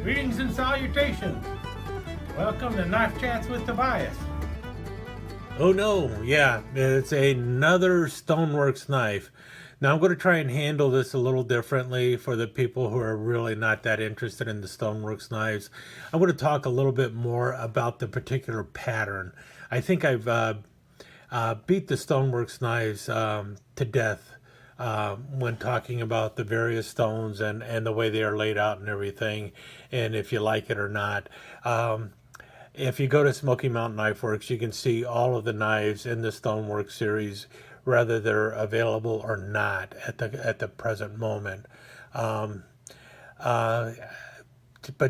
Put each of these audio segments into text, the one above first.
Greetings and salutations. Welcome to Knife Chats with Tobias. Oh no, yeah, it's another StoneWorx knife. Now I'm going to try and handle this a little differently for the people who are really not that interested in the StoneWorx knives. I'm going to talk a little bit more about the particular pattern. I think I've beat the StoneWorx knives to death when talking about the various stones and the way they are laid out and everything, and if you like it or not. If you go to Smoky Mountain Knife Works, you can see all of the knives in the StoneWorx series, whether they're available or not at the present moment. But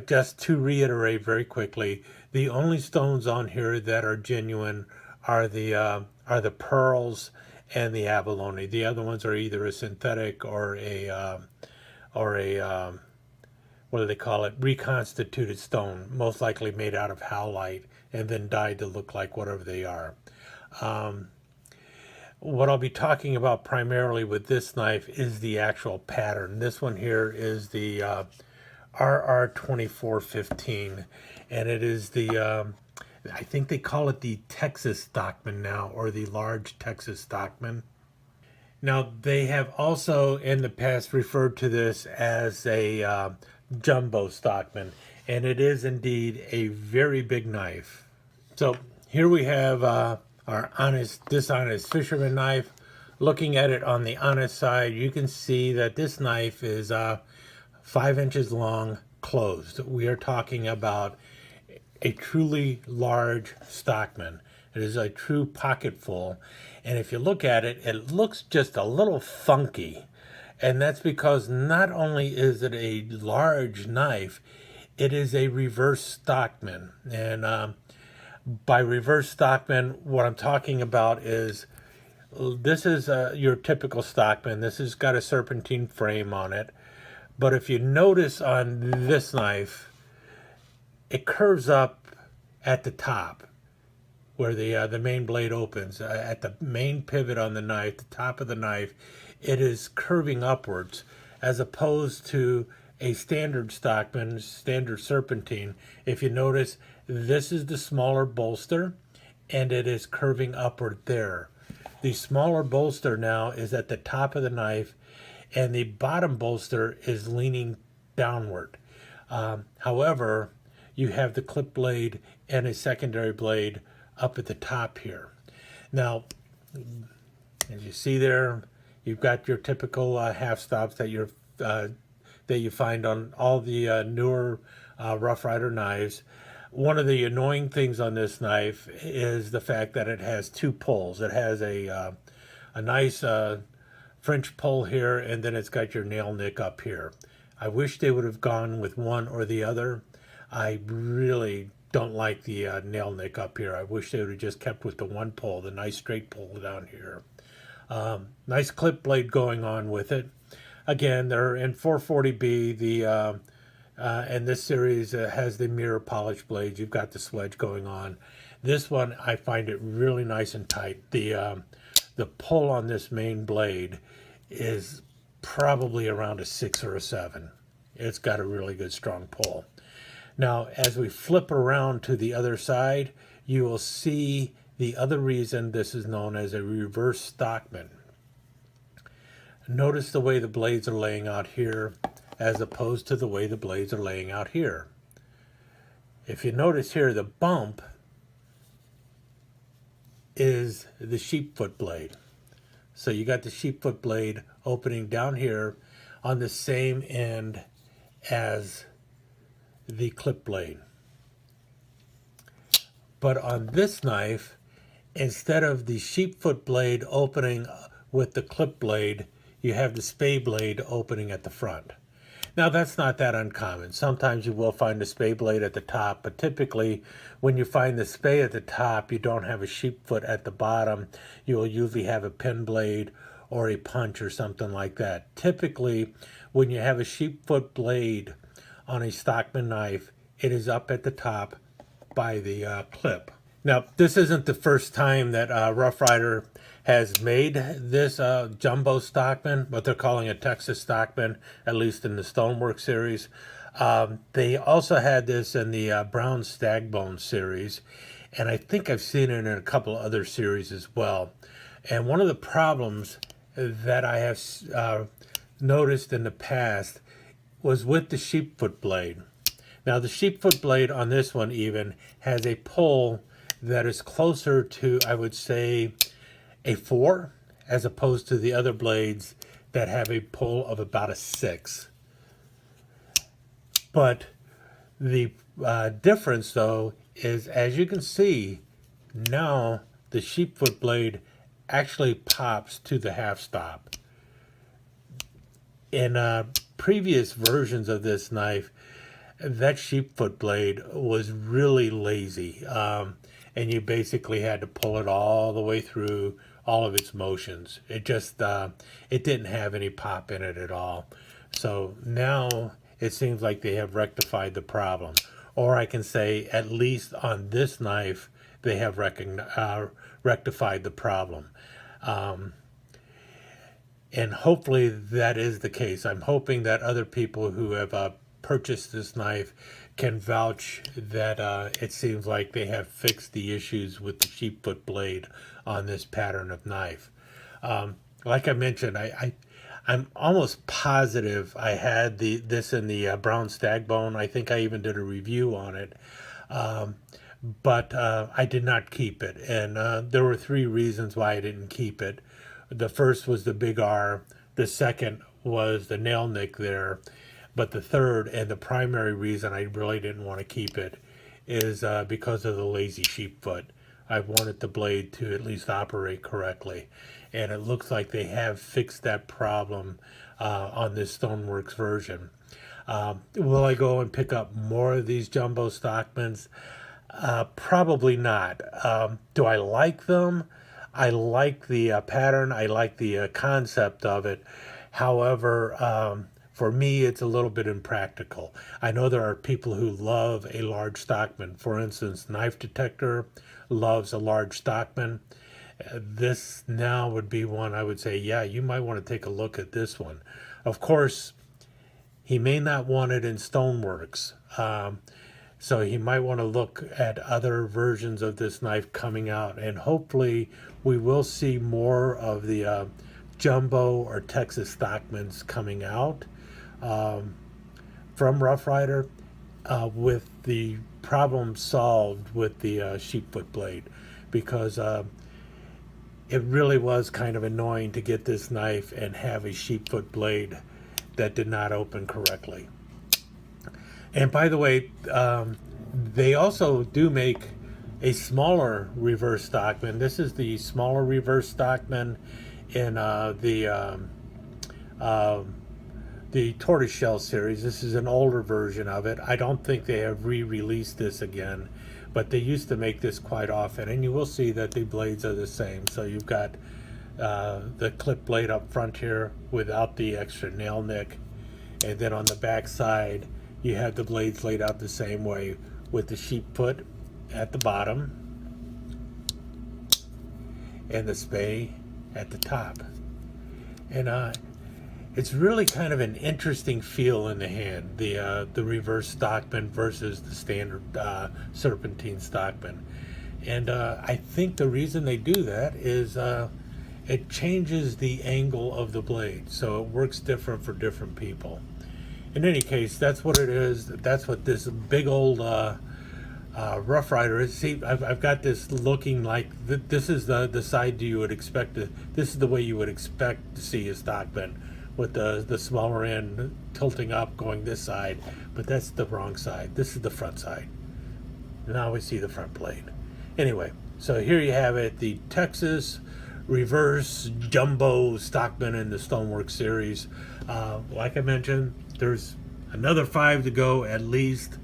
just to reiterate very quickly, the only stones on here that are genuine are the pearls and the abalone. The other ones are either a synthetic or a what do they call it? Reconstituted stone, most likely made out of howlite and then dyed to look like whatever they are. What I'll be talking about primarily with this knife is the actual pattern. This one here is the RR2415, and it is the I think they call it the Texas Stockman now, or the large Texas Stockman. Now, they have also in the past referred to this as a jumbo Stockman, and it is indeed a very big knife. So here we have our dishonest fisherman knife. Looking at it on the honest side, you can see that this knife is 5 inches long, closed. We are talking about a truly large Stockman. It is a true pocketful, and if you look at it, it looks just a little funky. And that's because not only is it a large knife, it is a reverse Stockman. And by reverse Stockman, what I'm talking about is this is your typical Stockman. This has got a serpentine frame on it. But if you notice on this knife, it curves up at the top where the main blade opens. At the main pivot on the knife, the top of the knife, it is curving upwards, as opposed to a standard Stockman, standard serpentine. If you notice, this is the smaller bolster, and it is curving upward there. The smaller bolster now is at the top of the knife, and the bottom bolster is leaning downward. However, you have the clip blade and a secondary blade up at the top here. Now, as you see there, you've got your typical half stops that you find on all the newer Rough Rider knives. One of the annoying things on this knife is the fact that it has two pulls. It has a nice French pull here, and then it's got your nail nick up here. I wish they would have gone with one or the other. I really don't like the nail nick up here. I wish they would have just kept with the one pull, the nice straight pull down here. Nice clip blade going on with it. Again, they're in 440B. And this series has the mirror polish blades. You've got the swedge going on. This one, I find it really nice and tight. The pull on this main blade is probably around a 6 or a 7. It's got a really good strong pull. Now, as we flip around to the other side, you will see the other reason this is known as a reverse Stockman. Notice the way the blades are laying out here as opposed to the way the blades are laying out here. If you notice here, the bump is the sheepfoot blade. So you got the sheepfoot blade opening down here on the same end as the clip blade. But on this knife, instead of the sheepfoot blade opening with the clip blade, you have the spay blade opening at the front. Now, that's not that uncommon. Sometimes you will find the spay blade at the top, but typically when you find the spay at the top, you don't have a sheepfoot at the bottom. You will usually have a pin blade or a punch or something like that. Typically, when you have a sheepfoot blade on a Stockman knife, it is up at the top by the clip. Now, this isn't the first time that Rough Rider has made this jumbo Stockman, but they're calling it Texas Stockman, at least in the StoneWorx series. They also had this in the Brown Stagbone series, and I think I've seen it in a couple of other series as well. And one of the problems that I have noticed in the past was with the sheepfoot blade. Now the sheepfoot blade on this one even has a pull that is closer to, I would say, a 4, as opposed to the other blades that have a pull of about a 6. But the difference, though, is, as you can see, now the sheepfoot blade actually pops to the half stop. In previous versions of this knife, that sheepfoot blade was really lazy, and you basically had to pull it all the way through all of its motions. It just it didn't have any pop in it at all. So now it seems like they have rectified the problem, or I can say at least on this knife they have rectified the problem. And hopefully that is the case. I'm hoping that other people who have purchased this knife can vouch that it seems like they have fixed the issues with the sheepfoot blade on this pattern of knife. Like I mentioned, I'm almost positive I had this in the Brown Stagbone. I think I even did a review on it, but I did not keep it, and there were 3 reasons why I didn't keep it. The first was the big R, the second was the nail nick there, but the third and the primary reason I really didn't want to keep it is because of the lazy sheepfoot. I wanted the blade to at least operate correctly, and it looks like they have fixed that problem on this StoneWorx version. Will I go and pick up more of these jumbo Stockmans? Probably not. Do I like them? I like the pattern. I like the concept of it. However, for me, it's a little bit impractical. I know there are people who love a large Stockman. For instance, Knife Detector loves a large Stockman. This now would be one I would say, yeah, you might want to take a look at this one. Of course, he may not want it in StoneWorx. So he might want to look at other versions of this knife coming out, and hopefully we will see more of the jumbo or Texas Stockmans coming out from Rough Ryder with the problem solved with the sheepfoot blade, because it really was kind of annoying to get this knife and have a sheepfoot blade that did not open correctly. And by the way, they also do make a smaller reverse Stockman. This is the smaller reverse Stockman in the tortoiseshell series. This is an older version of it. I don't think they have re-released this again, but they used to make this quite often, and you will see that the blades are the same. So you've got the clip blade up front here without the extra nail nick, and then on the back side you have the blades laid out the same way with the sheepfoot at the bottom and the spay at the top. And it's really kind of an interesting feel in the hand, the reverse Stockman versus the standard serpentine Stockman. And I think the reason they do that is it changes the angle of the blade, so it works different for different people. In any case, that's what it is. That's what this big old Rough Ryder is. See, I've got this looking like this is the side you would expect to. This is the way you would expect to see a Stockman, with the smaller end tilting up, going this side. But that's the wrong side. This is the front side. Now we see the front blade. Anyway, so here you have it, the Texas reverse jumbo Stockman in the StoneWorx series. Like I mentioned, there's another 5 to go at least,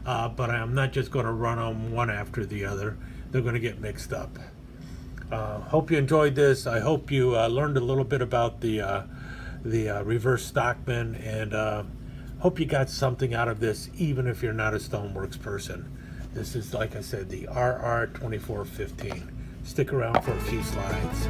but I'm not just going to run them one after the other. They're going to get mixed up. Hope you enjoyed this. I hope you learned a little bit about the reverse Stockman, and hope you got something out of this, even if you're not a StoneWorx person. This is, like I said, the RR2415. Stick around for a few slides.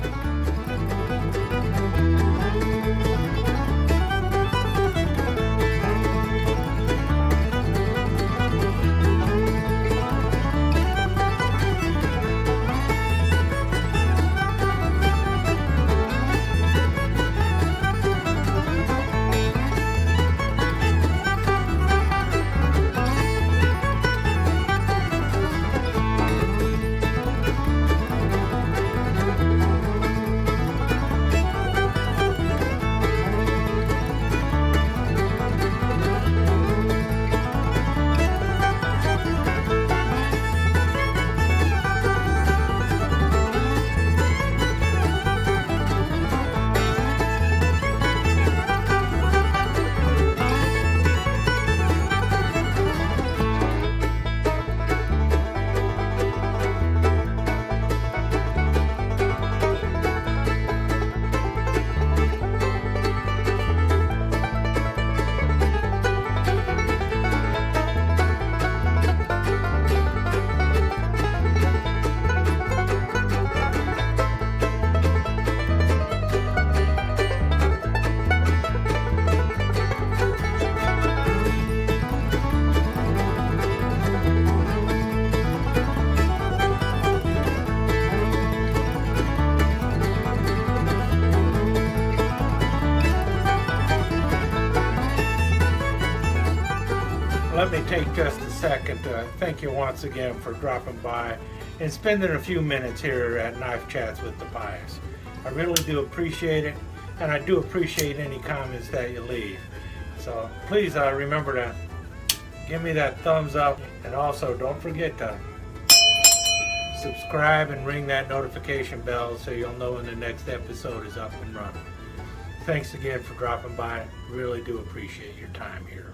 let me take just a second to thank you once again for dropping by and spending a few minutes here at Knife Chats with the Pious. I really do appreciate it, and I do appreciate any comments that you leave. So please remember to give me that thumbs up, and also don't forget to subscribe and ring that notification bell so you'll know when the next episode is up and running. Thanks again for dropping by. Really do appreciate your time here.